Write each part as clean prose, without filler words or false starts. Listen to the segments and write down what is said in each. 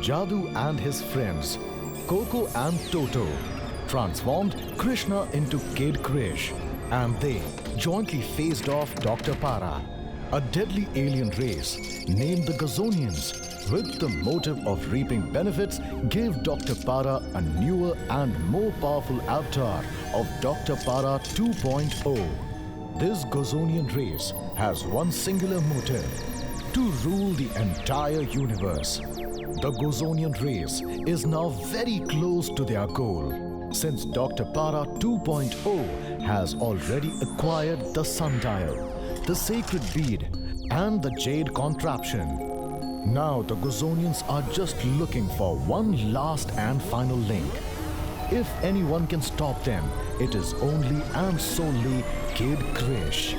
Jadoo and his friends, Coco and Toto, transformed Krishna into Kid Krish, and they jointly faced off Dr. Para, a deadly alien race named the Gazonians, with the motive of reaping benefits, gave Dr. Para a newer and more powerful avatar of Dr. Para 2.0. This Gazonian race has one singular motive: to rule the entire universe. The Gazonian race is now very close to their goal, since Dr. Para 2.0 has already acquired the sundial, the sacred bead, and the jade contraption. Now the Gazonians are just looking for one last and final link. If anyone can stop them, it is only and solely Kid Krish.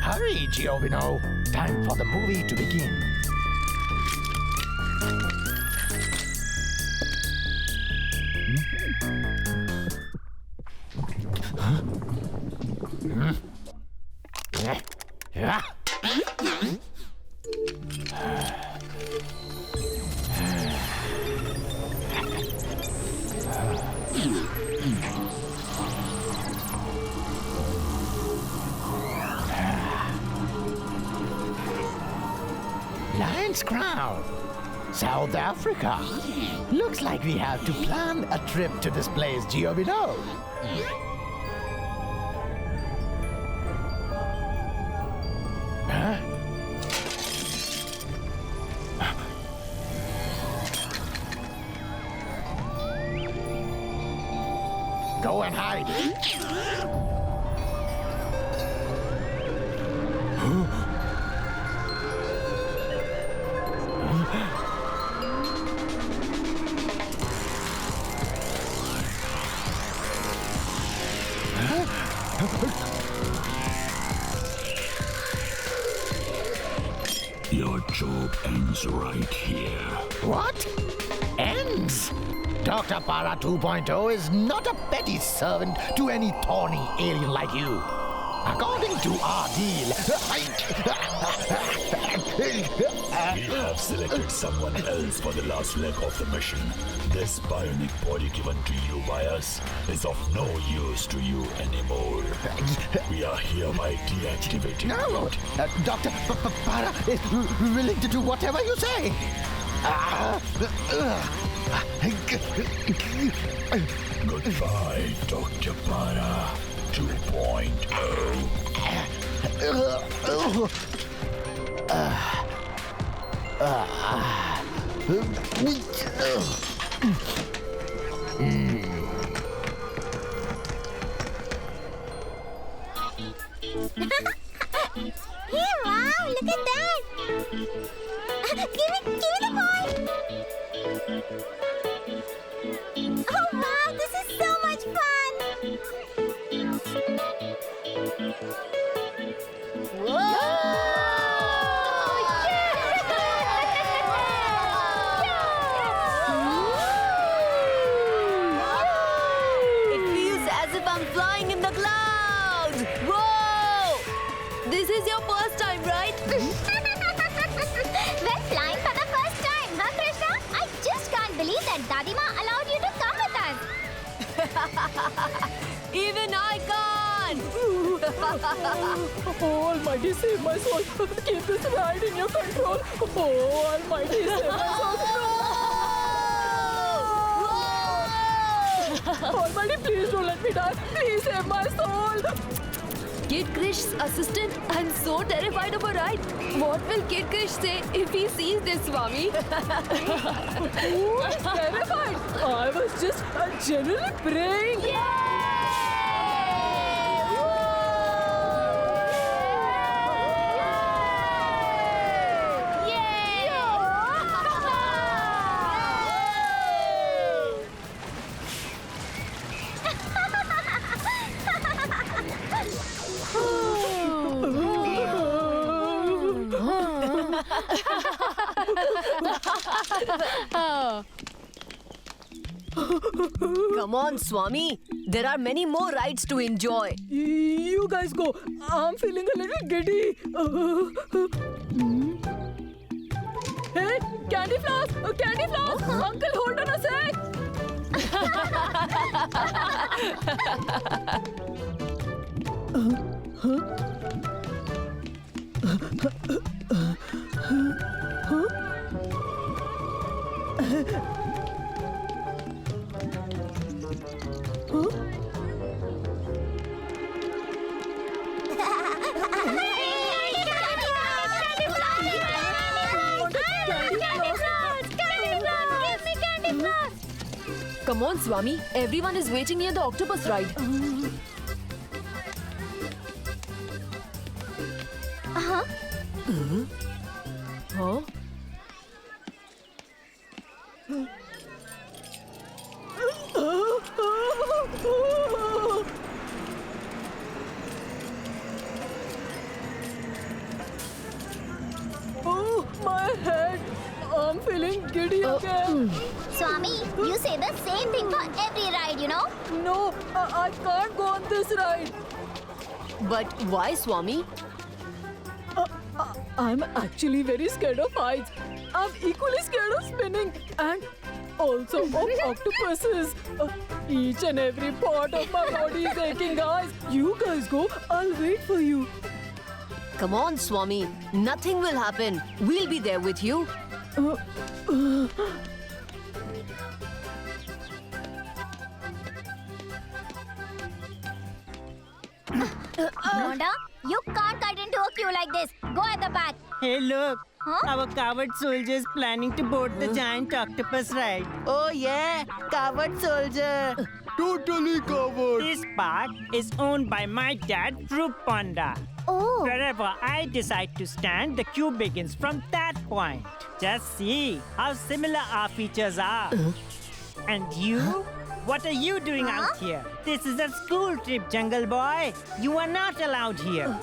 Hurry, Giovino! Time for the movie to begin. Lion's Crown, South Africa. Looks like we have to plan a trip to this place, Giovino. Huh? Go and hide. Your job ends right here. What? Ends? Dr. Para 2.0 is not a petty servant to any thorny alien like you. According to our deal, We have selected someone else for the last leg of the mission. This bionic body given to you by us is of no use to you anymore. We are hereby deactivating No, it. Dr. Para is willing to do whatever you say. Goodbye, Dr. Para 2.0. Hey, wow, look at that! Give me the ball! Oh, wow, this is so much fun! It feels as if I'm flying in the clouds! Whoa! This is your first time, right? We're flying for the first time, huh, Krishna? I just can't believe that Dadima allowed you to come with us. Even I can't! Oh, Almighty, save my soul. Keep this ride in your control. Oh, Almighty, save my soul. Almighty, please don't let me die. Please save my soul. Kid Krish's assistant, I'm so terrified of a ride. What will Kid Krish say if he sees this, Swami? Who is terrified? I was just genuinely praying. Come on, Swami. There are many more rides to enjoy. You guys go. I'm feeling a little giddy. Hey, candy floss! Candy floss! Uncle, hold on a sec! Come on, Swami. Everyone is waiting near the octopus ride. Uh-huh. Huh? Oh, my head. I'm feeling giddy again. Swami, you say the same thing for every ride, you know? No, I can't go on this ride. But why, Swami? I'm actually very scared of heights. I'm equally scared of spinning and also of octopuses. Each and every part of my body is aching, guys. You guys go. I'll wait for you. Come on, Swami. Nothing will happen. We'll be there with you. Bonda, you can't cut into a queue like this. Go at the back. Hey, look! Huh? Our coward soldiers planning to board the giant octopus ride. Oh yeah, coward soldier! Totally covered. This park is owned by my dad, Troop Panda. Oh, Wherever I decide to stand, the queue begins from that point. Just see how similar our features are. And you? What are you doing out here? This is a school trip, Jungle Boy. You are not allowed here.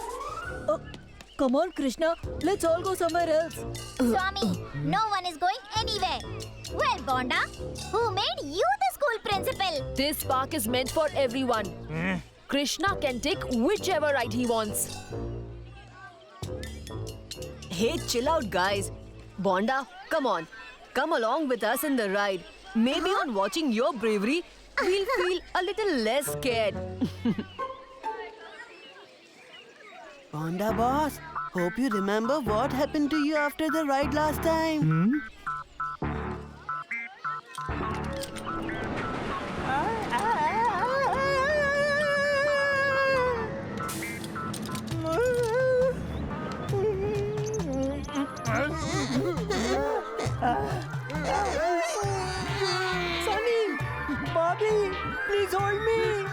Come on, Krishna. Let's all go somewhere else. Swami, no one is going anywhere. Well, Bonda, who made you the school principal? This park is meant for everyone. Krishna can take whichever ride he wants. Hey, chill out, guys. Bonda, come on. Come along with us in the ride. Maybe on watching your bravery, we'll feel a little less scared. Panda boss, hope you remember what happened to you after the ride last time. Sunny! Bobby! Please hold me!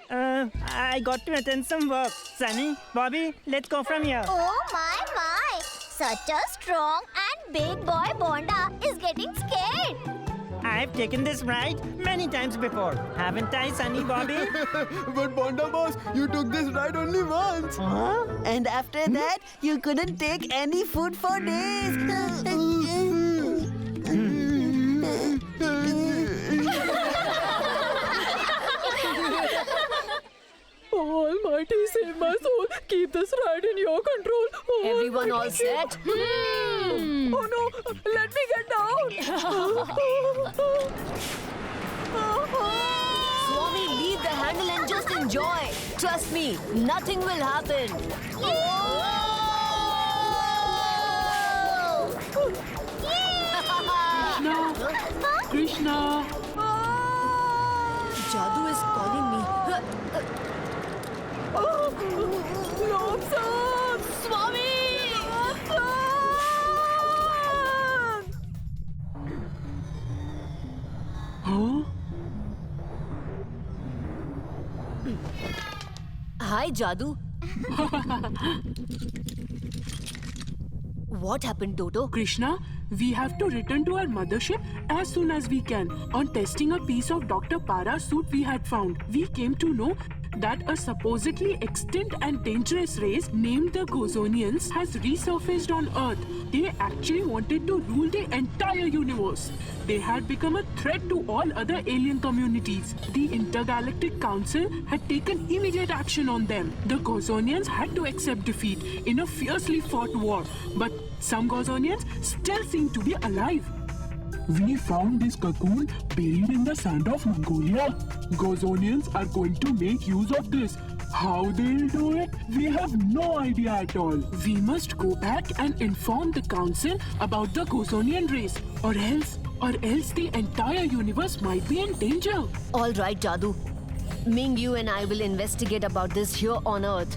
I got to attend some work. Sunny, Bobby, let's go from here. Oh my! Such a strong and big boy Bonda is getting scared. I've taken this ride many times before. Haven't I, Sunny, Bobby? But Bonda boss, you took this ride only once. And after that, you couldn't take any food for days. Oh, Almighty, save my soul. Keep this ride in your control. Oh, Everyone all Almighty. set? Oh no, let me get down. Swami, leave the handle and just enjoy. Trust me, nothing will happen. Krishna. Jadoo is calling me. Lord, sir. Swami! Hi, Jadoo. What happened, Toto? Krishna, we have to return to our mothership as soon as we can. On testing a piece of Dr. Para's suit we had found, we came to know that a supposedly extinct and dangerous race named the Gozonians has resurfaced on Earth. They actually wanted to rule the entire universe. They had become a threat to all other alien communities. The Intergalactic Council had taken immediate action on them. The Gozonians had to accept defeat in a fiercely fought war, but some Gozonians still seem to be alive. We found this cocoon buried in the sand of Mongolia. Gozonians are going to make use of this. How they'll do it, we have no idea at all. We must go back and inform the council about the Gozonian race, or else the entire universe might be in danger. All right, Jadoo. Ming, you and I will investigate about this here on Earth.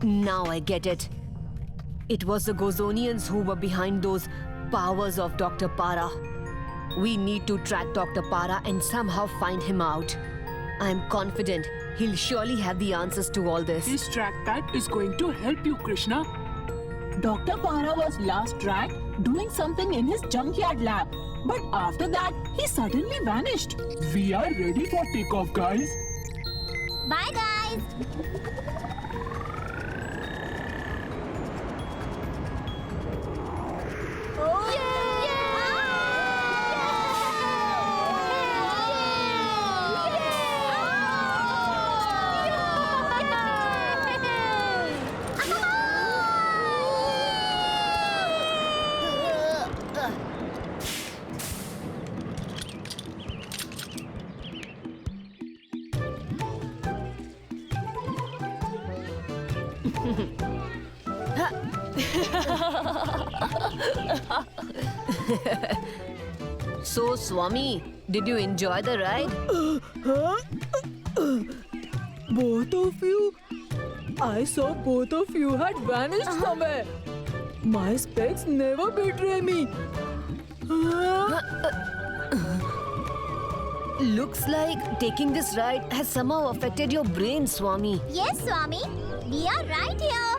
Now I get it. It was the Gozonians who were behind those powers of Dr. Para. We need to track Dr. Para and somehow find him out. I'm confident he'll surely have the answers to all this. This trackpad is going to help you, Krishna. Dr. Para was last tracked doing something in his junkyard lab. But after that, he suddenly vanished. We are ready for takeoff, guys. Bye, guys. So, Swami, did you enjoy the ride? Both of you? I saw both of you had vanished somewhere. My specs never betray me. Looks like taking this ride has somehow affected your brain, Swami. Yes, Swami. We are right here.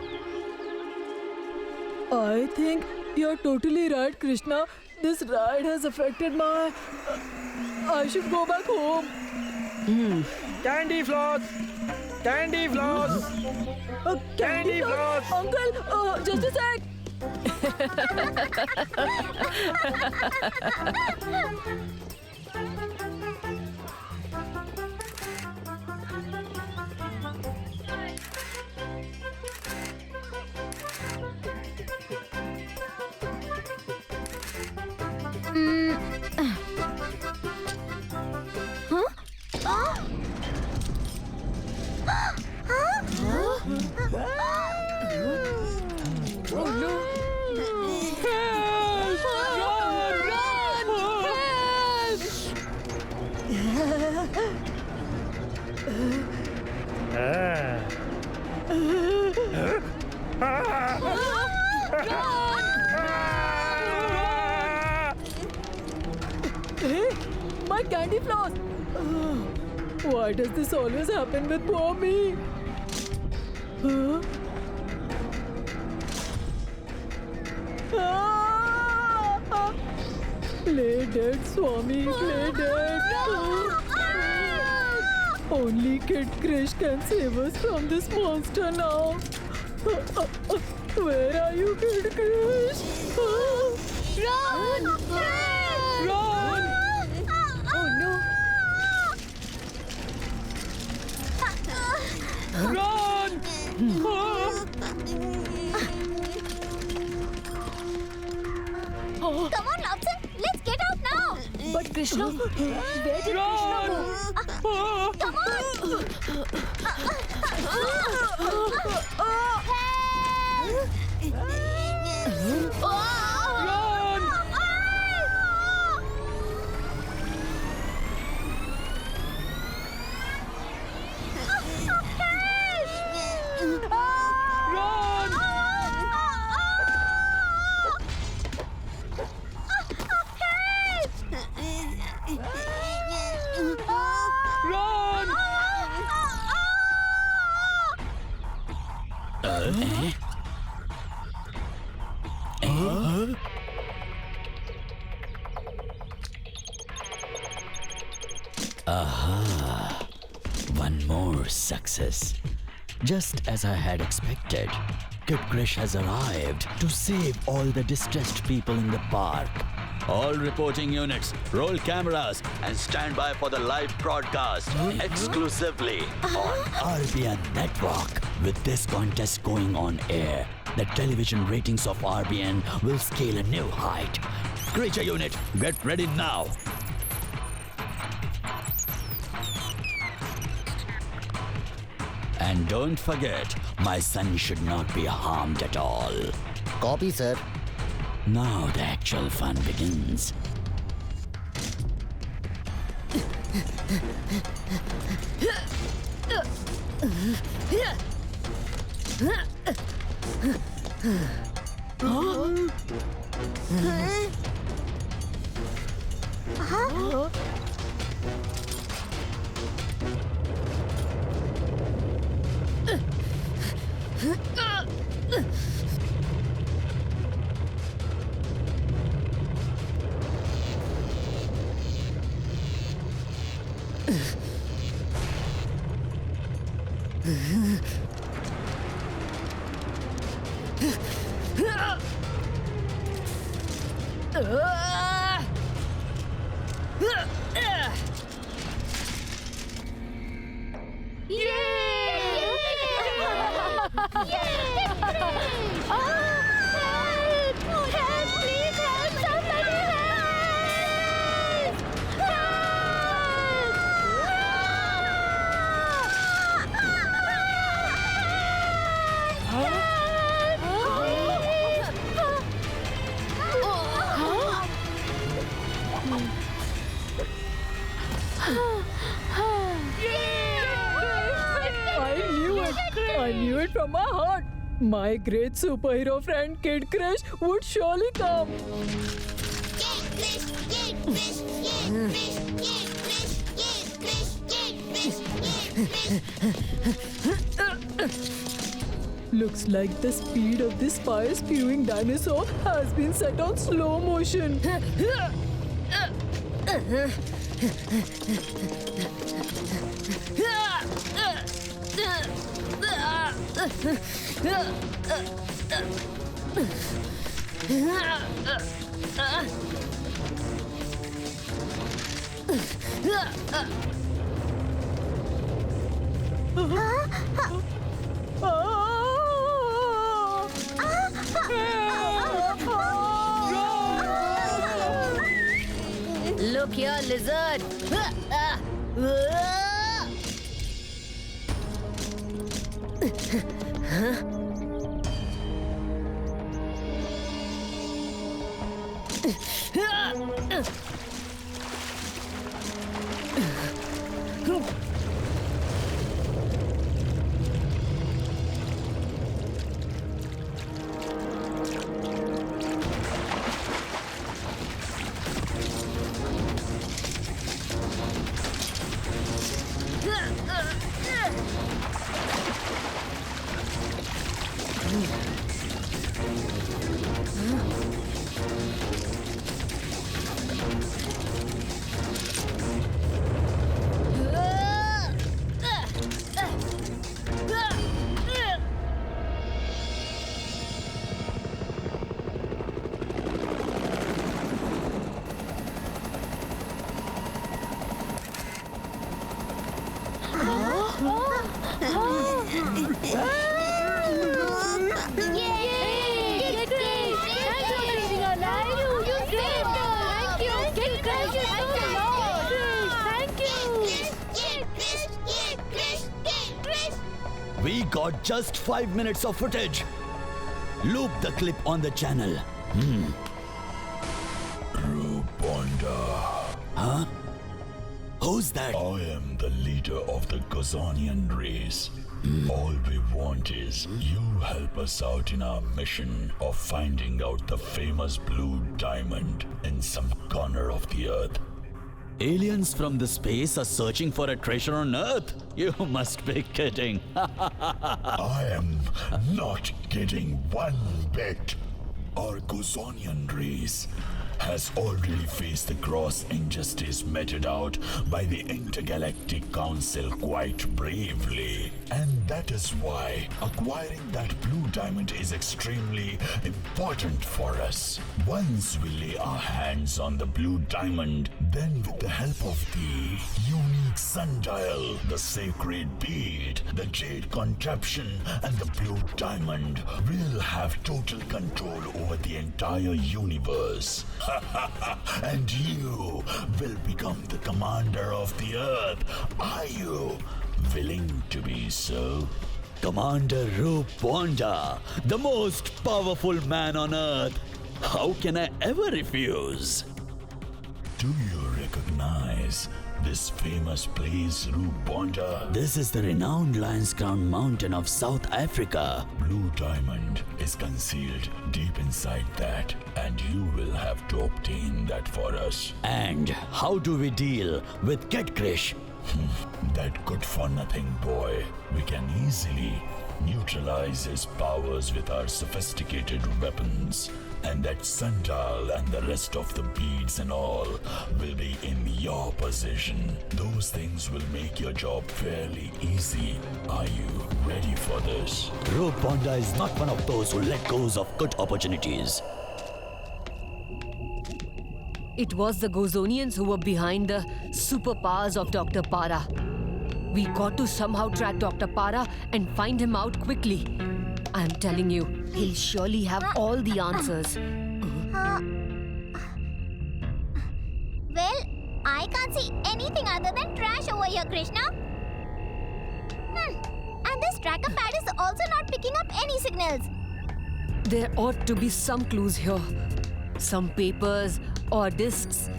I think you're totally right, Krishna. This ride has affected my... I should go back home. Candy floss! Candy floss! Candy floss! Uncle, just a sec. Hey, my candy floss! Why does this always happen with poor me? Huh? Play dead, Swami, play dead. Only Kid Krish can save us from this monster now. Where are you, Kid Krish? Run! Run! Oh no! Run! Come on, Lobster. Let's get out now. But Krishna, where did Krishna go? Come on. Run! Run! Run! One more success. Just as I had expected, Kid Krish has arrived to save all the distressed people in the park. All reporting units, roll cameras and stand by for the live broadcast exclusively on RBN Network. With this contest going on air, the television ratings of RBN will scale a new height. Creature unit, get ready now. And don't forget, my son should not be harmed at all. Copy, sir. Now the actual fun begins. I knew it from my heart. My great superhero friend Kid Krish would surely come. Looks like the speed of this fire-spewing dinosaur has been set on slow motion. Look here, lizard. We got just 5 minutes of footage. Loop the clip on the channel. Ruponda. Huh? Who's that? I am the leader of the Gazanian race. All we want is you help us out in our mission of finding out the famous blue diamond in some corner of the earth. Aliens from the space are searching for a treasure on Earth? You must be kidding. I am not kidding one bit. Our Gazanian race has already faced the gross injustice meted out by the Intergalactic Council quite bravely. And that is why acquiring that blue diamond is extremely important for us. Once we lay our hands on the blue diamond, then with the help of the unique sundial, the sacred bead, the jade contraption, and the blue diamond, we'll have total control over the entire universe. And you will become the commander of the Earth. Are you willing to be so? Commander Roop Bonda, the most powerful man on Earth. How can I ever refuse? Do you recognize this famous place, Roop Bonda? This is the renowned Lion's Crown Mountain of South Africa. Blue diamond is concealed deep inside that, and you will have to obtain that for us. And how do we deal with Kid Krish? That good-for-nothing boy. We can easily neutralize his powers with our sophisticated weapons. And that sundial and the rest of the beads and all will be in your possession. Those things will make your job fairly easy. Are you ready for this? Roop Bonda is not one of those who let go of good opportunities. It was the Gozonians who were behind the superpowers of Dr. Para. We got to somehow track Dr. Para and find him out quickly. I'm telling you, he'll surely have all the answers. Well, I can't see anything other than trash over here, Krishna. And this tracker pad is also not picking up any signals. There ought to be some clues here. Some papers or discs.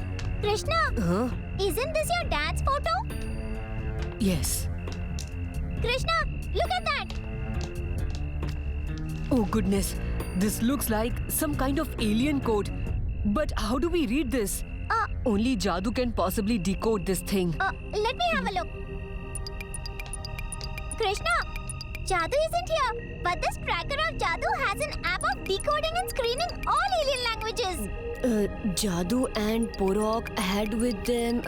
Krishna, isn't this your dad's photo? Yes. Krishna, look at that. Oh goodness, this looks like some kind of alien code. But how do we read this? Only Jadoo can possibly decode this thing. Let me have a look. Krishna, Jadoo isn't here, but this tracker of Jadoo has an app of decoding and screening all alien languages. Jadoo and Porok had with them...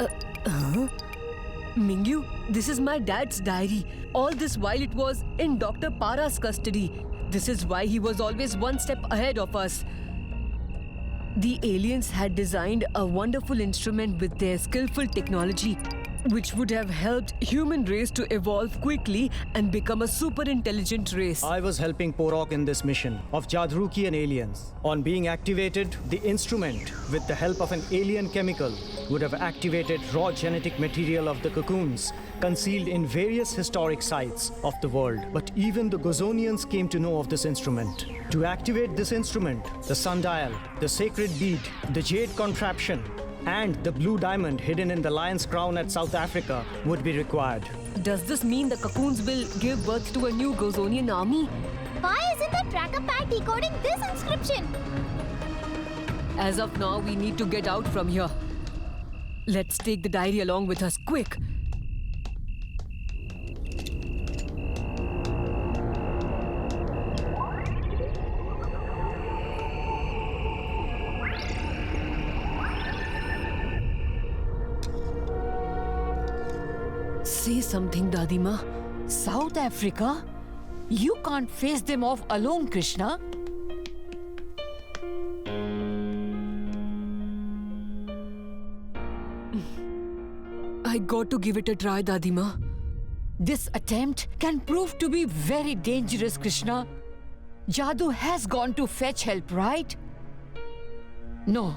Mingyu, this is my dad's diary. All this while it was in Dr. Para's custody. This is why he was always one step ahead of us. The aliens had designed a wonderful instrument with their skillful technology, which would have helped human race to evolve quickly and become a super intelligent race. I was helping Porok in this mission of Jadrukian aliens. On being activated, the instrument, with the help of an alien chemical, would have activated raw genetic material of the cocoons concealed in various historic sites of the world. But even the Gozonians came to know of this instrument. To activate this instrument, the sundial, the sacred bead, the jade contraption, and the blue diamond hidden in the lion's crown at South Africa would be required. Does this mean the cocoons will give birth to a new Gozonian army? Why isn't the tracker pad decoding this inscription? As of now, we need to get out from here. Let's take the diary along with us, quick! Say something, Dadima. South Africa? You can't face them off alone, Krishna. I got to give it a try, Dadima. This attempt can prove to be very dangerous, Krishna. Jadoo has gone to fetch help, right? No,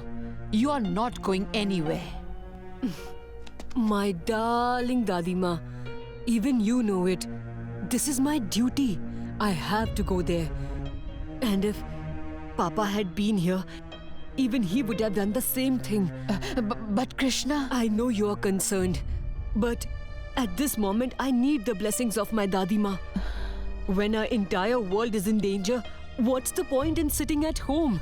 you are not going anywhere. My darling Dadima, even you know it. This is my duty. I have to go there. And if Papa had been here, even he would have done the same thing. But Krishna... I know you are concerned. But at this moment, I need the blessings of my Dadima. When our entire world is in danger, what's the point in sitting at home?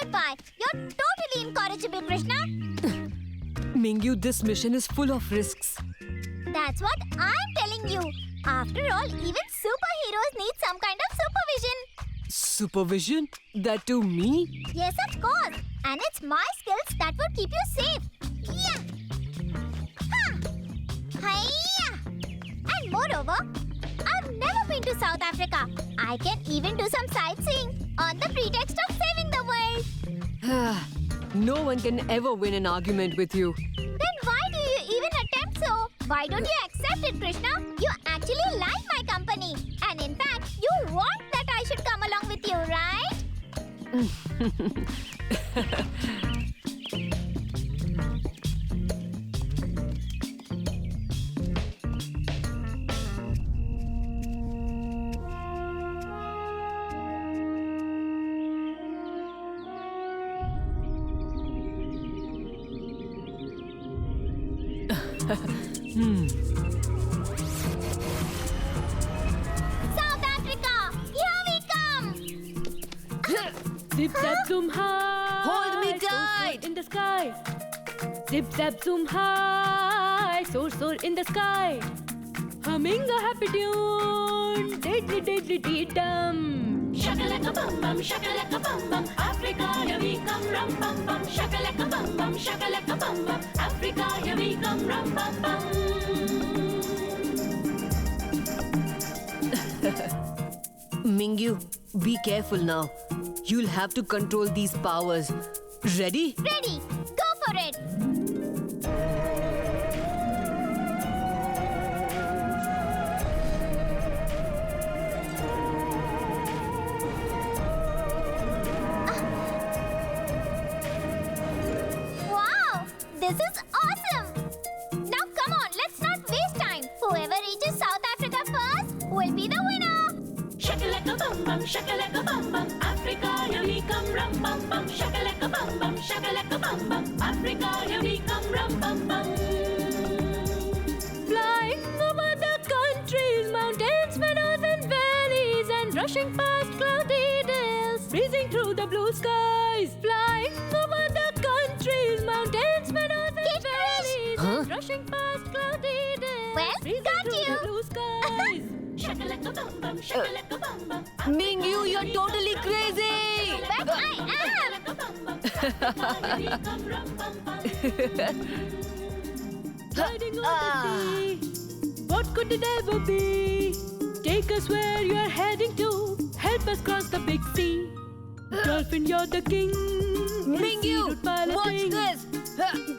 Goodbye. You're totally incorrigible, Krishna. Mingyu, this mission is full of risks. That's what I'm telling you. After all, even superheroes need some kind of supervision. Supervision? That too me? Yes, of course. And it's my skills that would keep you safe. Yeah. Ha. Hiya. And moreover, I've never been to South Africa. I can even do some sightseeing on the pretext of saving the world. No one can ever win an argument with you. Then why do you even attempt so? Why don't you accept it, Krishna? You actually like my company. And in fact, you want that I should come along with you, right? South Africa, here we come! Zip zap zoom high. Hold me soar, tight. soar in the sky. Zip zap zoom high. Soar, soar in the sky. Humming a happy tune. Diddly diddly dee dum. Shakalaka bum bum, shakalaka bum bum, Africa, here we come, rum bum bum. Shakalaka bum bum, shakalaka bum bum, Africa, here we come, rum bum bum. Mingyu, be careful now. You'll have to control these powers. Ready? Ready, go for it! Wow, this is awesome! Now come on, let's not waste time. Whoever reaches South Africa first will be the winner. Shakalaka bum bum, shakalaka bum bum, Africa, here we come, rum bum bum. Shakalaka bum bum, shakalaka bum bum, Africa, here we come, rum bum bum. Flying over the countries, mountains, meadows and valleys, and rushing past cloudy dales, breezing through the blue skies. Flying over the countries, mountains, meadows and valleys, and rushing past cloudy dales, Well, breezing got through you. the blue skies. Shakalaka bum bum, shakalaka bum bum, Mingyu, you're totally crazy! But I am! Riding on the sea, what could it ever be? Take us where you're heading to, help us cross the big sea. Dolphin, you're the king. Mingyu, watch this!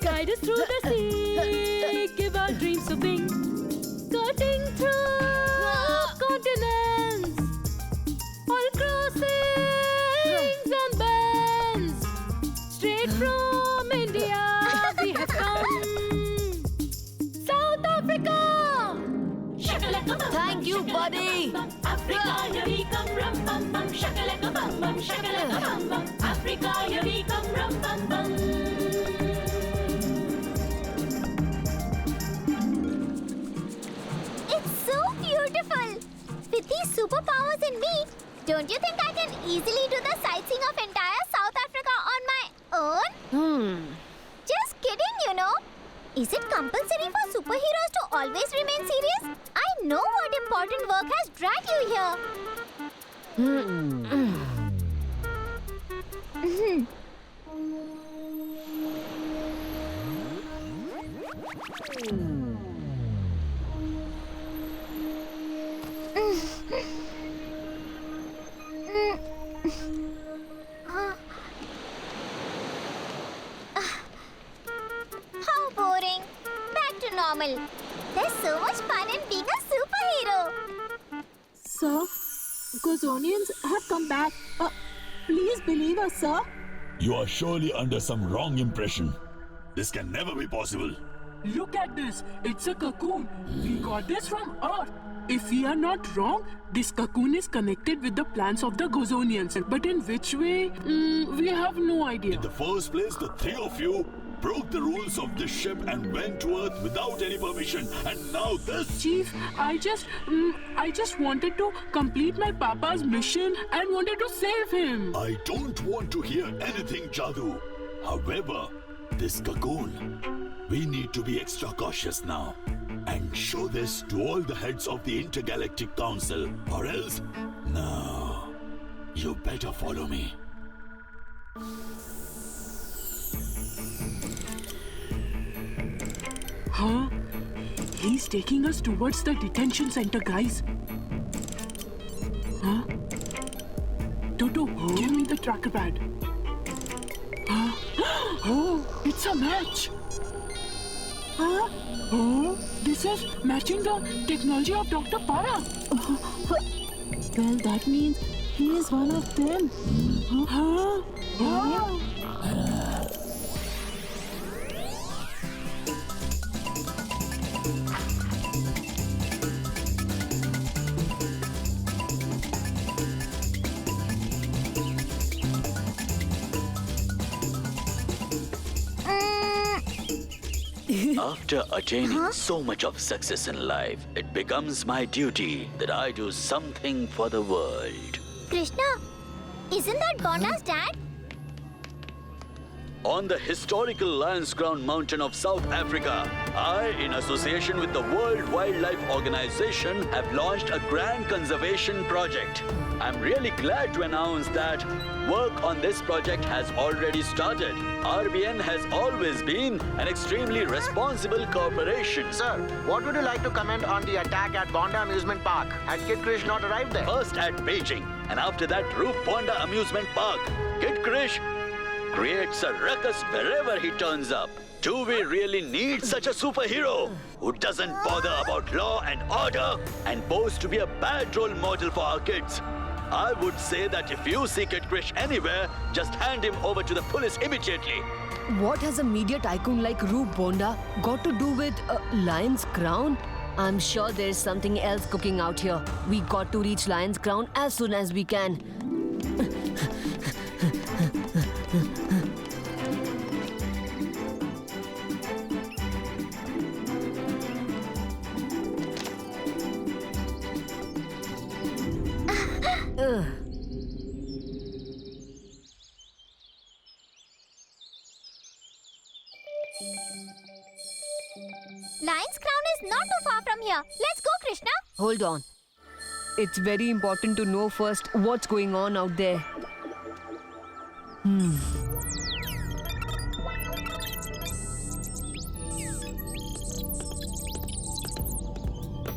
Guide us through the sea, give our dreams a wing. Cutting through continents, all crossings and bends. Straight from India we have come. South Africa! Thank you, buddy! Africa, here we come, rum bum bum. Shakalaka bum bum, shakalaka bum bum, Africa, here we come, rum bum bum. It's so beautiful! With these superpowers in me, don't you think I can easily do the sightseeing of entire South Africa on my own? Just kidding, you know. Is it compulsory for superheroes to always remain serious? I know what important work has dragged you here. How boring. Back to normal. There's so much fun in being a superhero. Sir, Gozonians have come back. Please believe us, sir. You are surely under some wrong impression. This can never be possible. Look at this. It's a cocoon. We got this from Earth. If we are not wrong, this cocoon is connected with the plans of the Gozonians. But in which way? We have no idea. In the first place, the three of you broke the rules of this ship and went to Earth without any permission. And now this... Chief, I just wanted to complete my papa's mission and wanted to save him. I don't want to hear anything, Jadoo. However, this cocoon We need to be extra cautious now and show this to all the heads of the Intergalactic Council, or else, no, you better follow me. Huh? He's taking us towards the detention center, guys. Huh? Toto, give me the tracker pad. Oh, it's a match. Huh? Oh, this is matching the technology of Dr. Para. Well, that means he is one of them. Huh? Oh. After attaining so much of success in life, it becomes my duty that I do something for the world. Krishna, isn't that Bonda's dad? On the historical Lions Crown mountain of South Africa, I, in association with the World Wildlife Organization, have launched a grand conservation project. I'm really glad to announce that work on this project has already started. RBN has always been an extremely responsible corporation. Sir, what would you like to comment on the attack at Bonda Amusement Park? Had Kid Krish not arrived there? First at Beijing, and after that Roop Bonda Amusement Park. Kid Krish creates a ruckus wherever he turns up. Do we really need such a superhero who doesn't bother about law and order and boasts to be a bad role model for our kids? I would say that if you see Kid Krish anywhere, just hand him over to the police immediately. What has a media tycoon like Roop Bonda got to do with a Lion's Crown? I'm sure there's something else cooking out here. We got to reach Lion's Crown as soon as we can. Lion's Crown is not too far from here. Let's go, Krishna. Hold on. It's very important to know first what's going on out there.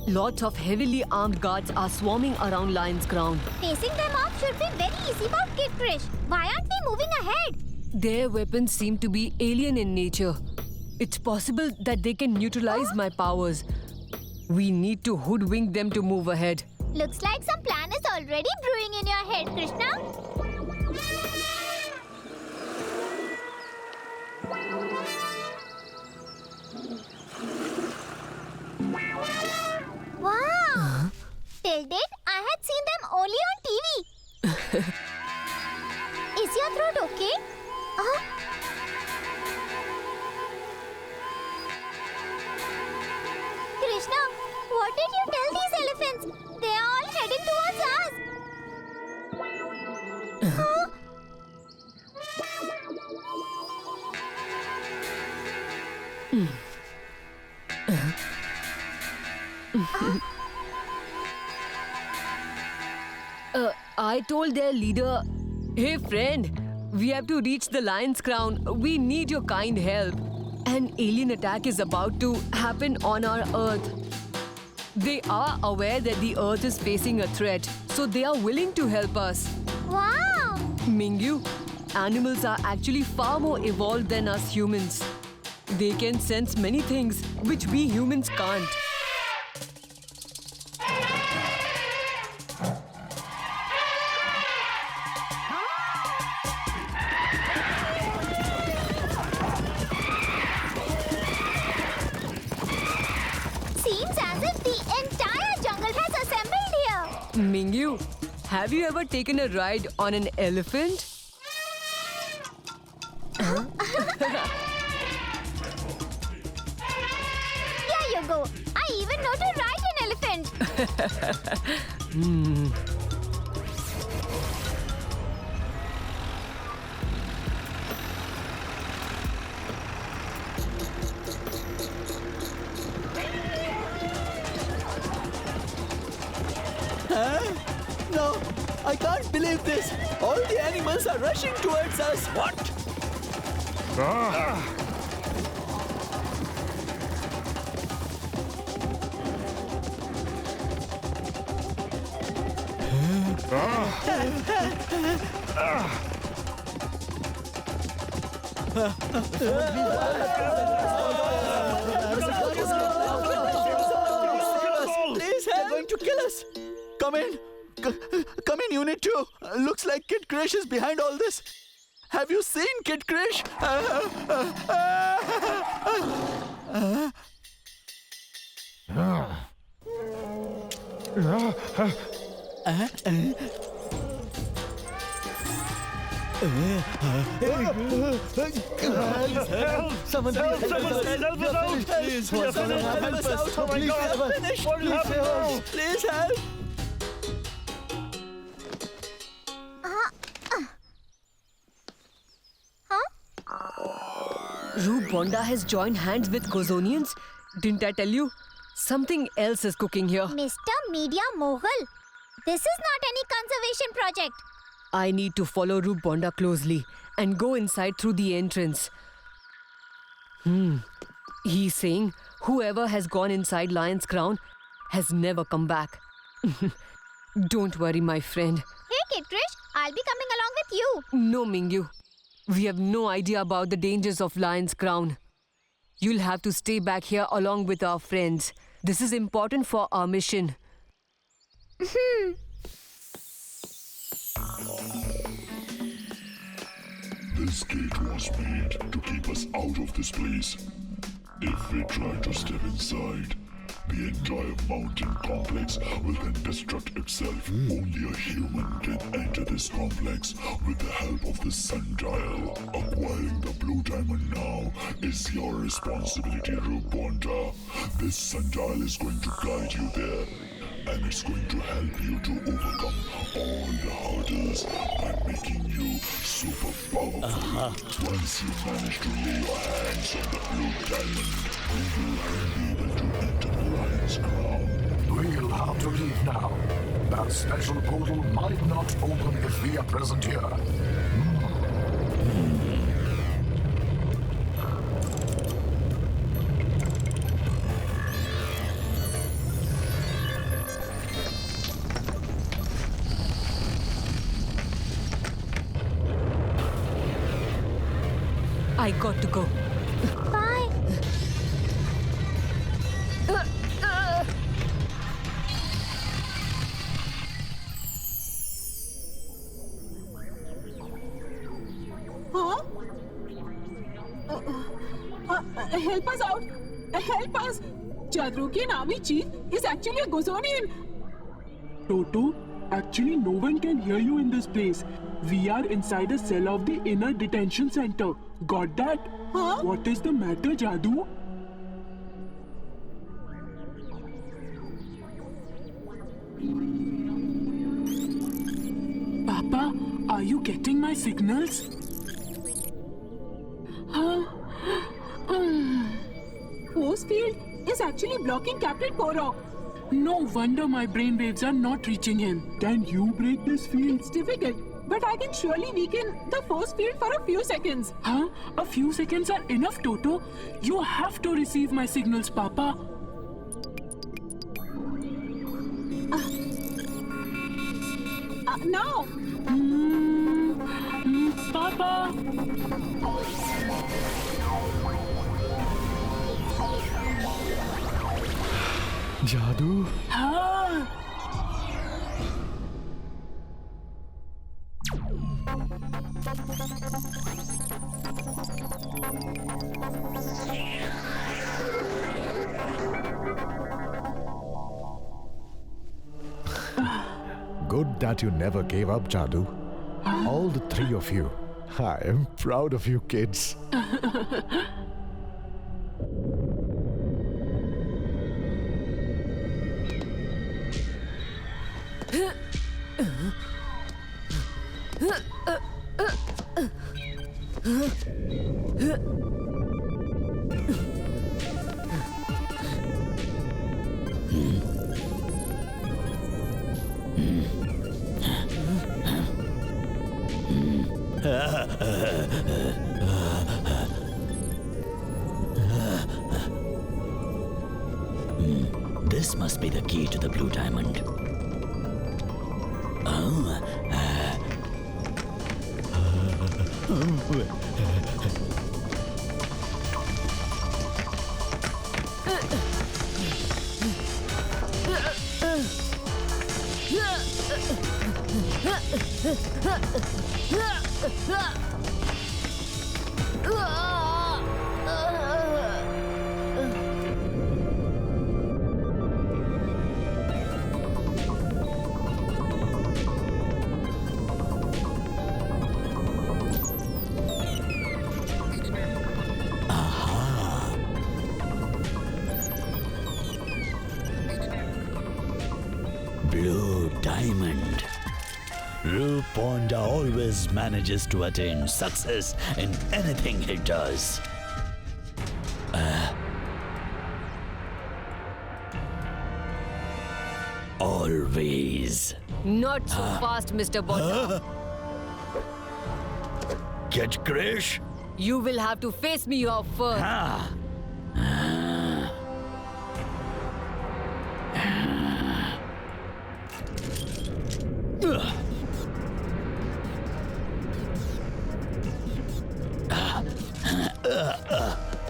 Lots of heavily armed guards are swarming around Lion's Crown. Facing them off should be very easy for Kid Krish. Why aren't we moving ahead? Their weapons seem to be alien in nature. It's possible that they can neutralize my powers. We need to hoodwink them to move ahead. Looks like some plan is already brewing in your head, Krishna. Wow! Till date, I had seen them only on TV. Is your throat okay? Krishna, what did you tell these elephants? They are all heading towards us. Huh? I told their leader, "Hey friend, we have to reach the Lion's Crown. We need your kind help. An alien attack is about to happen on our Earth." They are aware that the Earth is facing a threat, so they are willing to help us. Wow! Mingyu, animals are actually far more evolved than us humans. They can sense many things which we humans can't. Seems as if the entire jungle has assembled here. Mingyu, have you ever taken a ride on an elephant? Here you go. I even know to ride an elephant. I can't believe this. All the animals are rushing towards us. What? Please, they're going to kill us. Come in. Come in, Unit 2. Looks like Kid Krish is behind all this. Have you seen Kid Krish? Someone help us out! Please, help us! Oh my God! Please help! Roop Bonda has joined hands with Gozonians? Didn't I tell you? Something else is cooking here. Mr. Media Moghal, this is not any conservation project. I need to follow Roop Bonda closely and go inside through the entrance. He's saying whoever has gone inside Lion's Crown has never come back. Don't worry, my friend. Hey, Kid Krish, I'll be coming along with you. No, Mingyu. We have no idea about the dangers of Lion's Crown. You'll have to stay back here along with our friends. This is important for our mission. This gate was made to keep us out of this place. If we try to step inside, the entire mountain complex will then destruct itself. Only a human can enter this complex with the help of the sundial. Acquiring the blue diamond now is your responsibility, Roop Bonda. This sundial is going to guide you there, and it's going to help you to overcome all the hurdles by making you super powerful. Once you manage to lay your hands on the blue diamond, you will be able to enter the Lion's Crown. We'll have to leave now. That special portal might not open if we are present here. I got to go. Bye. Help us out! Help us! Jadrukian army chief is actually a Gozonian. Toto, actually no one can hear you in this place. We are inside a cell of the inner detention center. Got that? Huh? What is the matter, Jadoo? Papa, are you getting my signals? Force field is actually blocking Captain Porok. No wonder my brainwaves are not reaching him. Can you break this field? It's difficult, but I can surely weaken the force field for a few seconds. Huh? A few seconds are enough, Toto. You have to receive my signals, Papa. Now! Papa! Jadoo? Huh? Good that you never gave up, Jadoo. All the three of you. I am proud of you kids. This must be the key to the blue diamond. Blue diamond. Ruponda always manages to attain success in anything he does. Always. Not so fast, Mr. Bonda. Kid Krish? You will have to face me off first.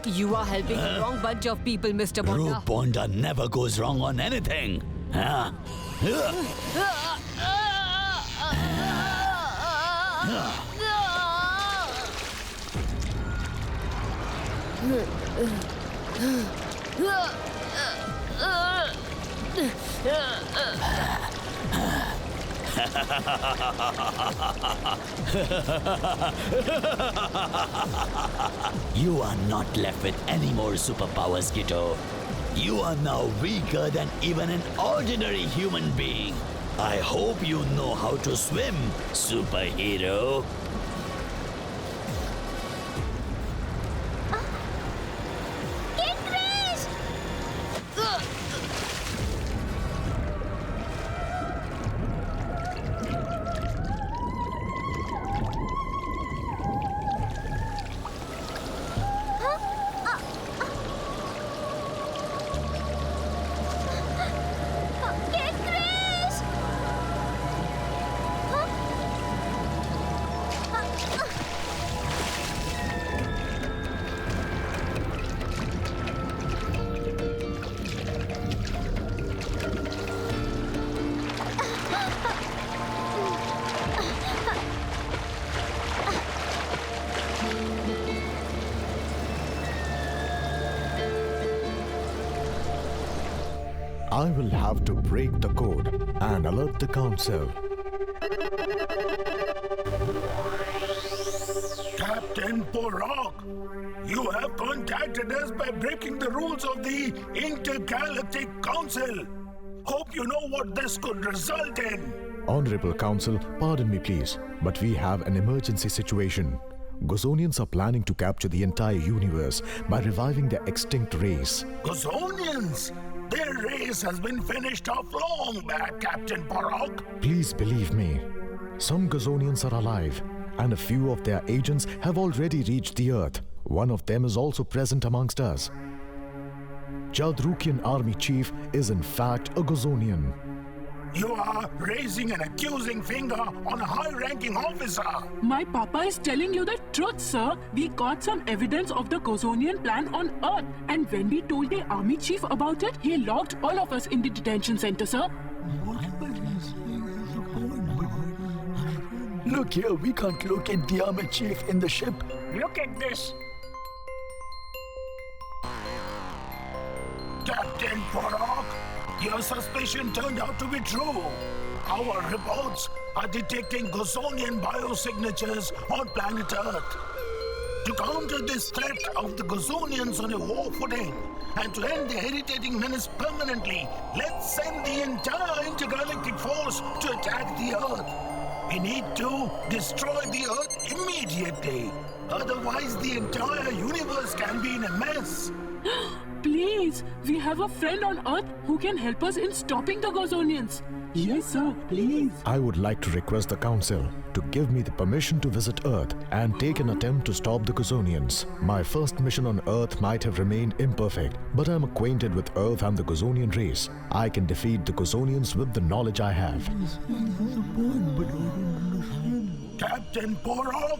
You are helping the wrong bunch of people, Mr. Bonda. Ruponda never goes wrong on anything. You are not left with any more superpowers, Gito. You are now weaker than even an ordinary human being. I hope you know how to swim, superhero. Kid Krish! Kid Krish! I will have to break the code and alert the council. Captain Porok, you have contacted us by breaking the rules of the Intergalactic Council. Hope you know what this could result in. Honorable Council, pardon me please, but we have an emergency situation. Gozonians are planning to capture the entire universe by reviving their extinct race. Gozonians? Their race has been finished off long back, Captain Porok. Please believe me. Some Gozonians are alive, and a few of their agents have already reached the Earth. One of them is also present amongst us. Jadrukian Army Chief is in fact a Gozonian. You are raising an accusing finger on a high-ranking officer. My papa is telling you the truth, sir. We got some evidence of the Gozonian plan on Earth. And when we told the army chief about it, he locked all of us in the detention center, sir. Look here, we can't locate the army chief in the ship. Look at this. Captain Porok, your suspicion turned out to be true. Our reports are detecting Gozonian biosignatures on planet Earth. To counter this threat of the Gozonians on a war footing and to end the irritating menace permanently, let's send the entire intergalactic force to attack the Earth. We need to destroy the Earth immediately. Otherwise, the entire universe can be in a mess. Please, we have a friend on Earth who can help us in stopping the Gozonians. Yes, sir, please. I would like to request the Council to give me the permission to visit Earth and take an attempt to stop the Gozonians. My first mission on Earth might have remained imperfect, but I'm acquainted with Earth and the Gozonian race. I can defeat the Gozonians with the knowledge I have. Captain Porok,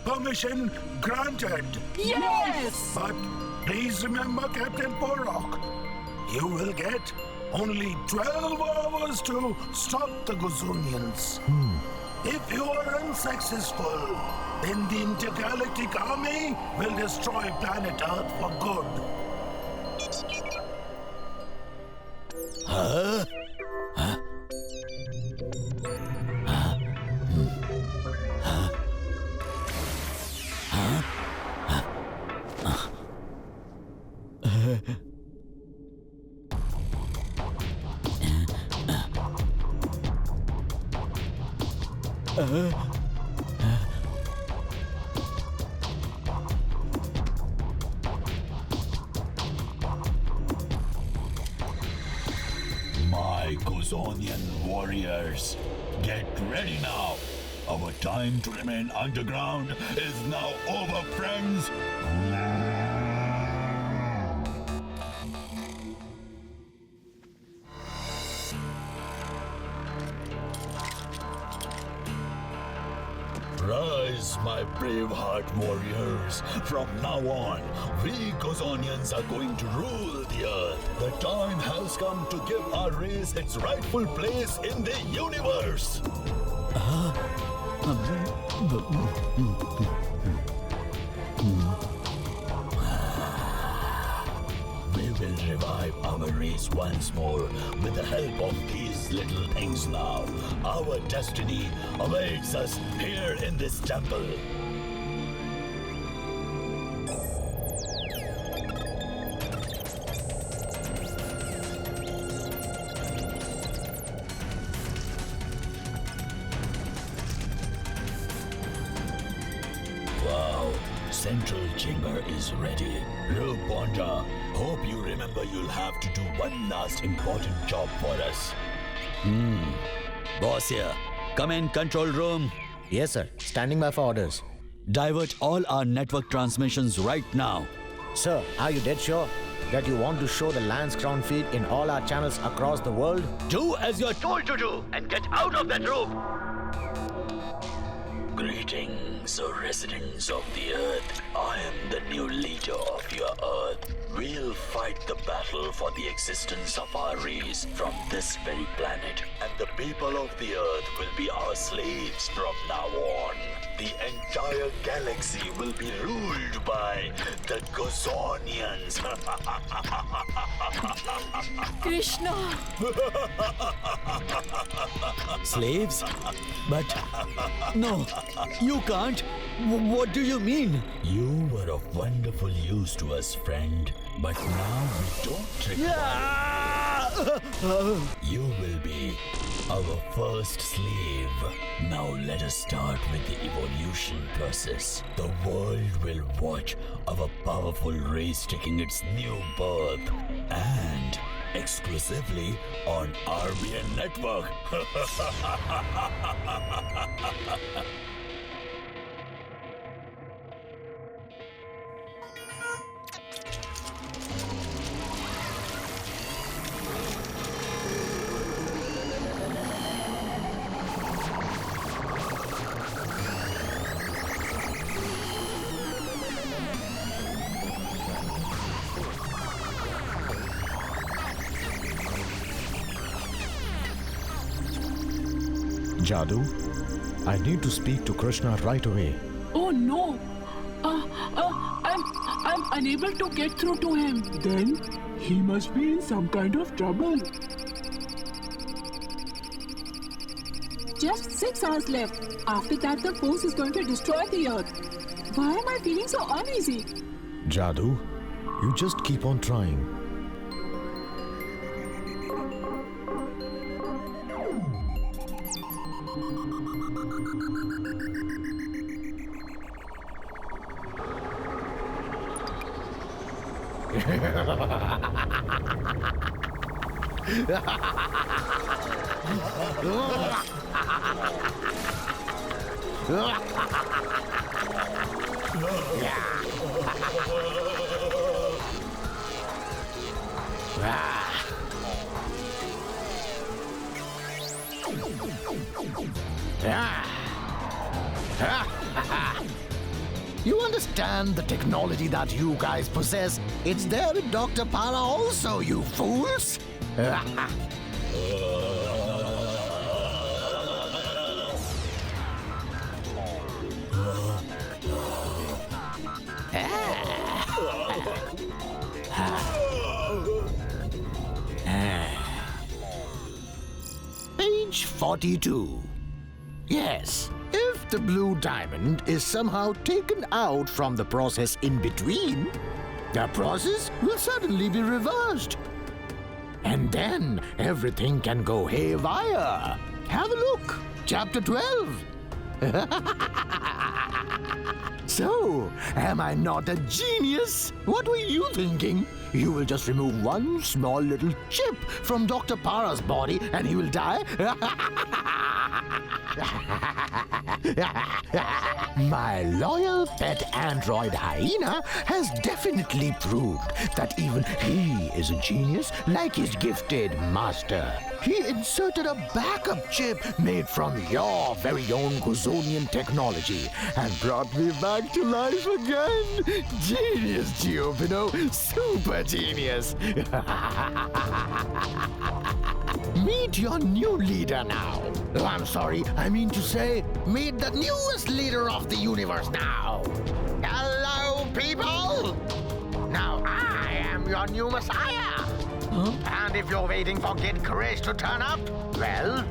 permission granted. Yes! But please remember, Captain Porok, you will get only 12 hours to stop the Gozonians. If you are unsuccessful, then the intergalactic army will destroy planet Earth for good. Huh? Huh? Huh? Huh? Huh? My Gozonian warriors, get ready now. Our time to remain underground is now over, friends. Rise, my brave heart warriors. From now on, we Gozonians are going to rule the earth. The time has come to give our race its rightful place in the universe. We will revive our race once more with the help of these little things now. Our destiny awaits us here in this temple. Wow, Central Chamber is ready. Rogue Bonda, hope you remember you'll have to do one last important job for us. Boss here. Come in, control room. Yes, sir. Standing by for orders. Divert all our network transmissions right now. Sir, are you dead sure that you want to show the Lance Crown feed in all our channels across the world? Do as you're told to do and get out of that room. Greetings, O residents of the earth. I am the new leader of your earth. We'll fight the battle for the existence of our race from this very planet, and the people of the earth will be our slaves from now on. The entire galaxy will be ruled by the Gozonians. Krishna! Slaves? But no, you can't. What do you mean? You were of wonderful use to us, friend, but now we don't require you will be our first slave. Now let us start with the evolution process. The world will watch our powerful race taking its new birth, and exclusively on RBN Network. Jadoo, I need to speak to Krishna right away. Oh no! I'm unable to get through to him. Then he must be in some kind of trouble. Just 6 hours left. After that, the force is going to destroy the earth. Why am I feeling so uneasy? Jadoo, you just keep on trying. You understand the technology that you guys possess? It's there in Dr. Para also, you fools! Page 42. Yes, if the blue diamond is somehow taken out from the process in between, the process will suddenly be reversed. And then everything can go haywire. Have a look. Chapter 12. So, am I not a genius? What were you thinking? You will just remove one small little chip from Dr. Para's body and he will die? My loyal pet android hyena has definitely proved that even he is a genius like his gifted master. He inserted a backup chip made from your very own Gozonian technology and brought me back to life again. Genius, Giovino. Super genius. Meet your new leader now. Oh, I'm sorry, I mean to say, meet the newest leader of the universe now. Hello, people. Now I am your new messiah. Huh? And if you're waiting for Kid Krish to turn up, well,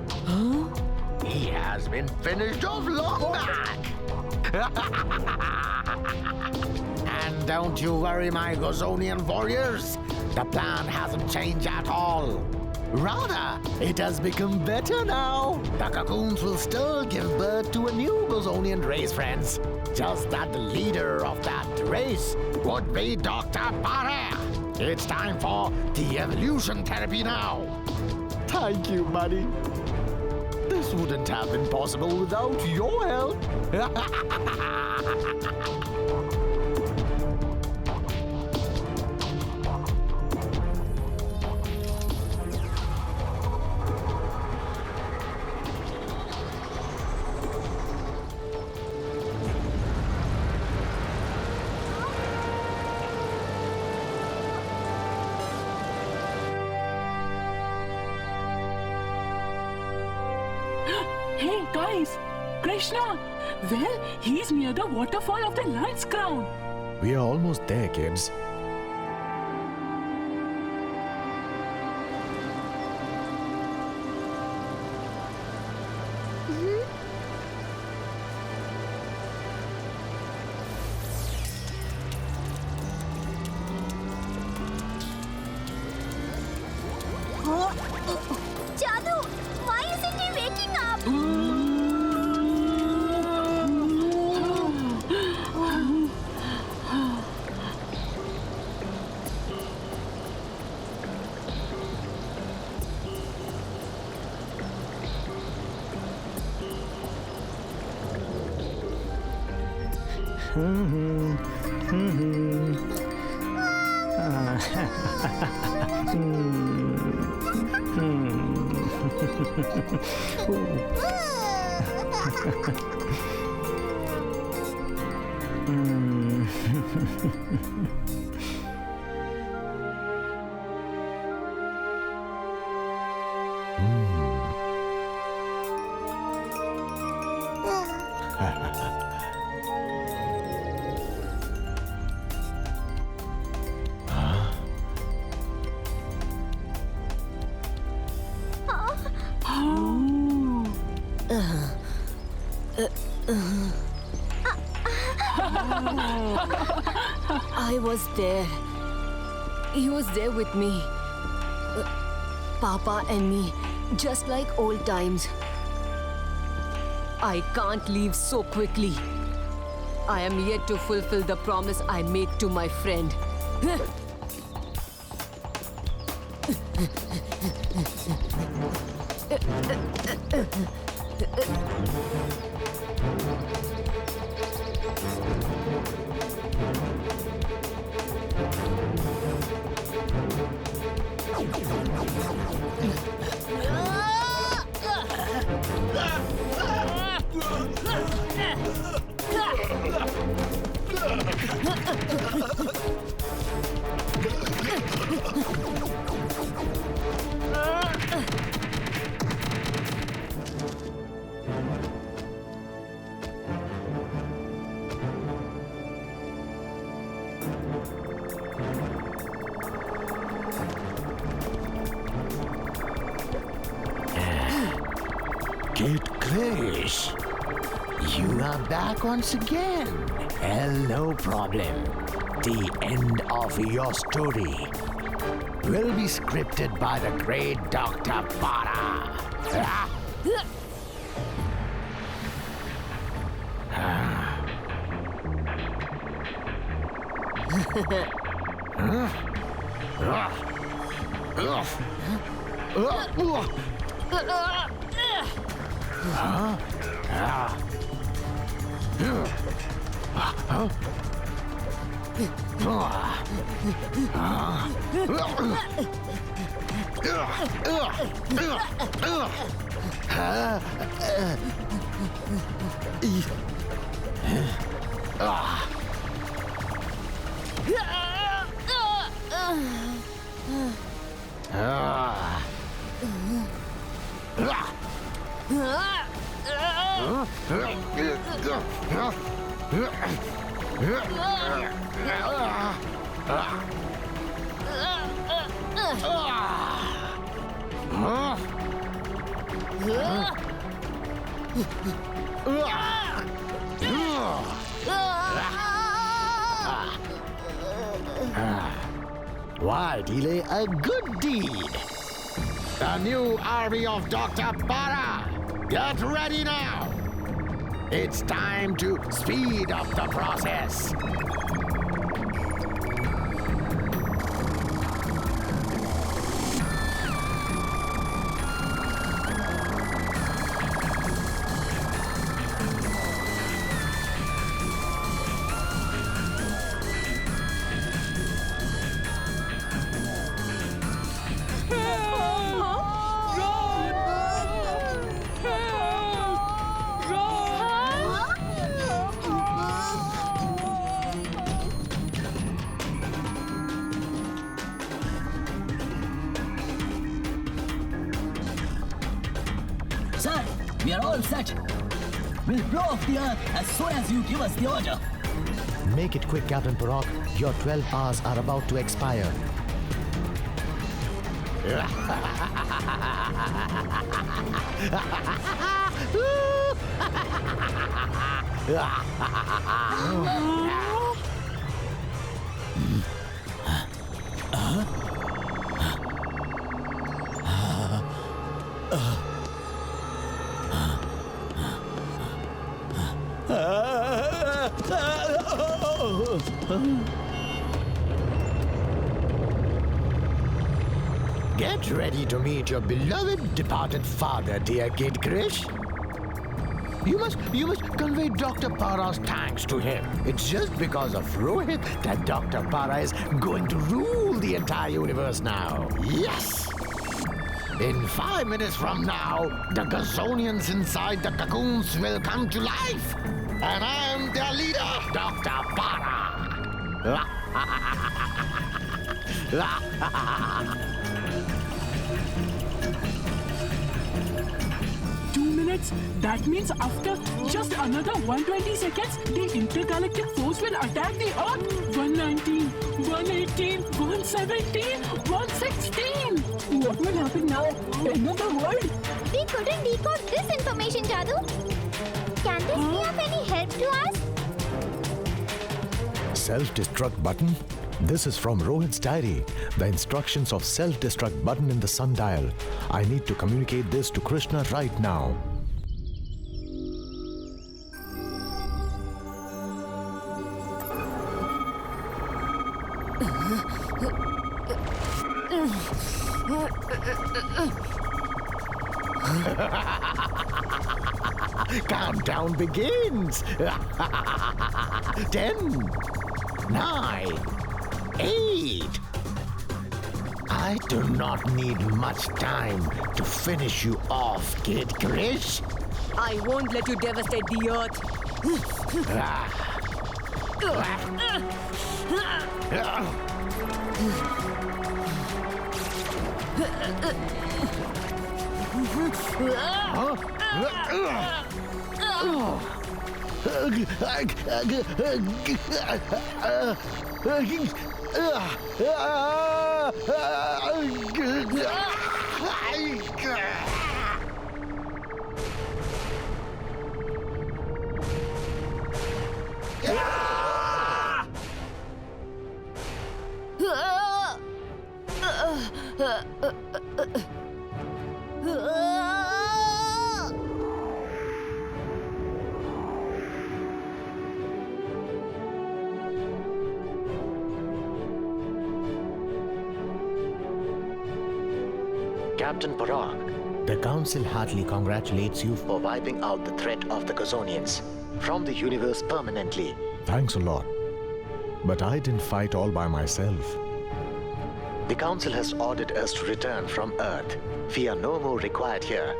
he has been finished off long back. And don't you worry, my Gozonian warriors. The plan hasn't changed at all. Rather, it has become better now. The cocoons will still give birth to a new Gozonian race, friends. Just that the leader of that race would be Dr. Para. It's time for the evolution therapy now. Thank you, buddy. This wouldn't have been possible without your help. Hey guys, Krishna! Well, he's near the waterfall of the Light's Crown. We are almost there, kids. Jadoo, why isn't he waking up? I was there. He was there with me. Papa and me, just like old times. I can't leave so quickly. I am yet to fulfill the promise I made to my friend. Kid Krish, you are back once again. Hell, no problem. The end of your story will be scripted by the great Dr. Para. Why delay a good deed? The new army of Dr. Para! Get ready now! It's time to speed up the process. Sir, we are all set. We'll blow off the earth as soon as you give us the order. Make it quick, Captain Parok. Your 12 hours are about to expire. Get ready to meet your beloved departed father, dear Kid Krish. You must convey Dr. Para's thanks to him. It's just because of Rohit that Dr. Para is going to rule the entire universe now. Yes! In 5 minutes from now, the Gazonians inside the cocoons will come to life. And I am their leader, Dr. Para. 2 minutes? That means after just another 120 seconds, the intergalactic force will attack the Earth. 119, 118, 117, 116. What will happen now? End of the world? We couldn't decode this information, Jadoo. Can this be of any help to us? Self-destruct button? This is from Rohit's diary. The instructions of self-destruct button in the sundial. I need to communicate this to Krishna right now. Countdown begins. 10, 9, 8. I do not need much time to finish you off, Kid Krish. I won't let you devastate the earth. Captain Parag, the Council heartily congratulates you for wiping out the threat of the Gazonians from the universe permanently. Thanks a lot. But I didn't fight all by myself. The Council has ordered us to return from Earth. We are no more required here.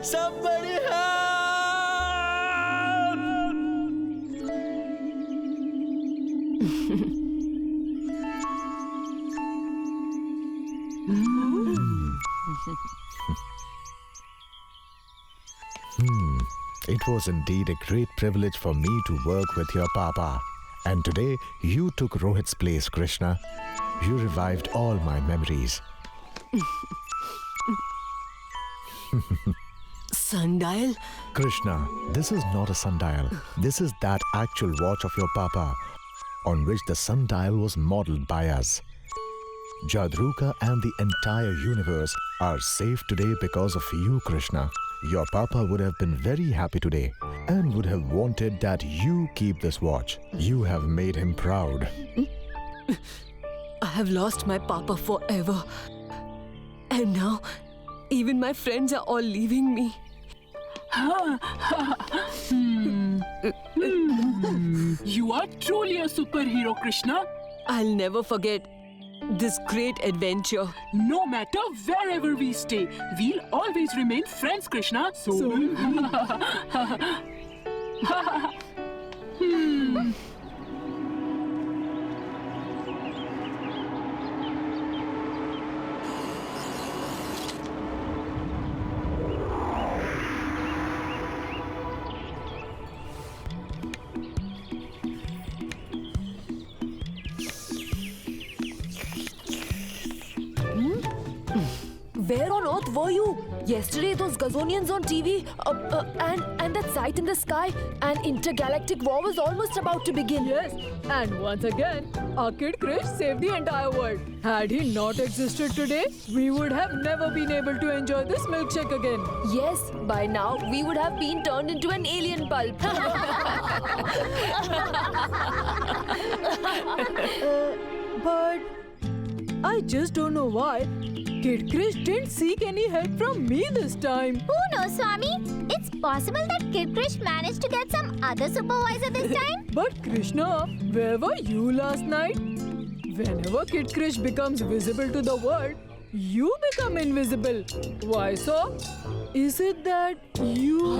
Somebody help! It was indeed a great privilege for me to work with your Papa. And today, you took Rohit's place, Krishna. You revived all my memories. Sundial? Krishna, this is not a sundial. This is that actual watch of your Papa, on which the sundial was modeled by us. Jadruka and the entire universe are safe today because of you, Krishna. Your Papa would have been very happy today and would have wanted that you keep this watch. You have made him proud. I have lost my Papa forever. And now, even my friends are all leaving me. You are truly a superhero, Krishna. I'll never forget this great adventure. No matter wherever we stay, we'll always remain friends, Krishna. So Where on earth were you? Yesterday, those Gazonians on TV, and that sight in the sky, an intergalactic war was almost about to begin. Yes, and once again, our Kid Krish saved the entire world. Had he not existed today, we would have never been able to enjoy this milkshake again. Yes, by now, we would have been turned into an alien pulp. But I just don't know why Kid Krish didn't seek any help from me this time. Who knows, Swami? It's possible that Kid Krish managed to get some other supervisor this time. But Krishna, where were you last night? Whenever Kid Krish becomes visible to the world, you become invisible. Why so? Is it that you...